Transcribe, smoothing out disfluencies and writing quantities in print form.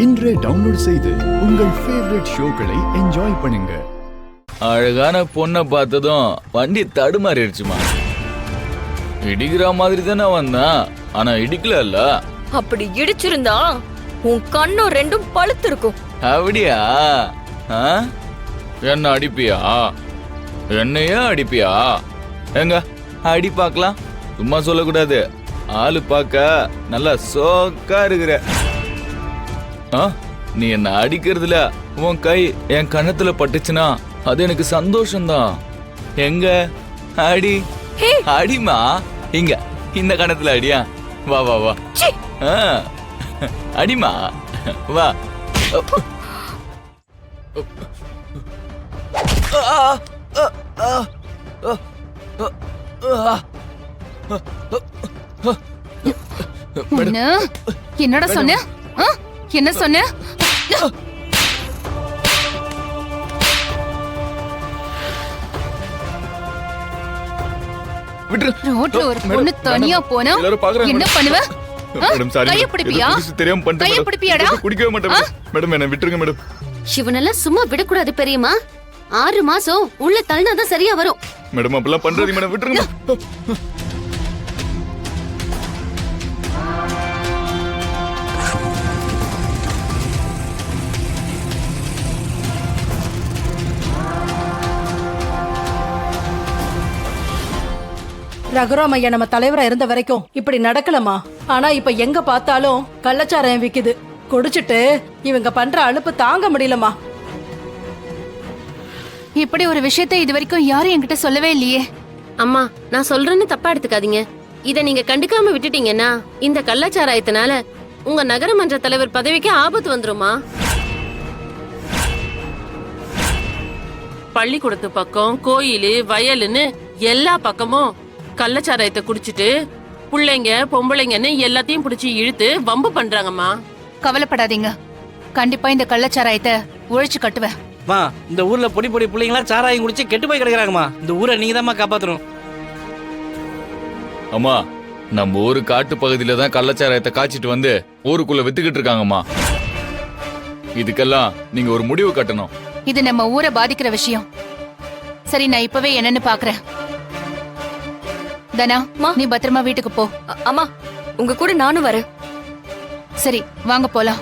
இன்றே டவுன்லோட் செய்து உங்கள் ஃபேவரட் ஷோக்களை என்ஜாய் பண்ணுங்க. அழகான பொண்ணை பார்த்ததும் வண்டி தடுமாறிடுச்சுமா. இடிக்கிற மாதிரி தானே வந்தான், ஆனா இடிக்கல. அப்படி இடிச்சிருந்தா உன் கண்ணும் ரெண்டும் பழுத்து இருக்கும். அப்படியா? என்ன அடிப்பியா? என்னையே அடிப்பியா? எங்க அடி பார்க்கலாம். சும்மா சொல்லக்கூடாது. ஆளு பார்க்க நல்லா சோக்கா இருக்கிற. நீ என்ன அடிக்கிறதுல உன் கை என் கண்ணத்துல பட்டுச்சுன்னா அது எனக்கு சந்தோஷம்தான். எங்க அடி அடிமா. இங்க இந்த கணத்துல அடியா. வா வா வா. அடிமா வா. என்னடா சொன்ன? என்ன சொன்ன? ரோட்ல ஒரு பொண்ணு தனியா போனா என்ன பண்ணுவ? சிவனெல்லாம் சும்மா விடக்கூடாது பெரியம்மா. 6 மாசம் உள்ள தள்ளினாதான் சரியா வரும். மேடம் அப்பெல்லாம் பண்றது மேடம், விட்டுருங்க. ரகுராம் ஐயா நம்ம தலைவரா இருந்த வரைக்கும் இப்படி நடக்கலமா. ஆனா இப்ப எங்க பார்த்தாலும் கள்ளச்சாராயம் விக்குது. குடிச்சிட்டு இவங்க பண்ற அலுப்பு தாங்க முடியலமா. இப்படி ஒரு விஷயத்தை இது வரைக்கும் யாரும் என்கிட்ட சொல்லவே இல்லையே. அம்மா, நான் சொல்றேன்னு தப்பா எடுத்துக்காதீங்க. இத நீங்க கண்டுக்காம விட்டுட்டீங்கன்னா இந்த கள்ளச்சாராயத்தினால உங்க நகரமன்ற தலைவர் பதவிக்கு ஆபத்து வந்துருமா. பள்ளிக்கூடத்து பக்கம், கோயிலு, வயலுன்னு எல்லா பக்கமும் கள்ளச்சாராயத்தை குடிச்சிட்டு புள்ளைங்க பொம்பளைங்கன்னு எல்லாத்தையும் பிடிச்சி இழுத்து வம்பு பண்றாங்கம்மா. கவலைப்படாதீங்க, கண்டிப்பா இந்த கள்ளச்சாராயத்தை ஒழிச்சு கட்டுவேன். இந்த ஊர்ல பொடி பொடி பிள்ளைங்களா சாராயம் குடிச்சு கெட்டு போய் கிடக்குறாங்கம்மா. இந்த ஊரை நீங்க தான் காப்பாத்தணும். அம்மா, நம்ம ஊரு காட்டு பகுதியில தான் கள்ளச்சாராயத்தை காய்ச்சிட்டு வந்து ஊருக்குள்ள வித்துக்கிட்டு இருக்காங்கம்மா. இதுக்கெல்லாம் நீங்க ஒரு முடிவு கட்டணும். இது நம்ம ஊரை பாதிக்கிற விஷயம். சரி, நான் இப்பவே என்னன்னு பாக்குறேன். தனா, நீ பத்திரமா வீட்டுக்கு போ. அம்மா, உங்க கூட நானும் வரேன். சரி, வாங்க போலாம்.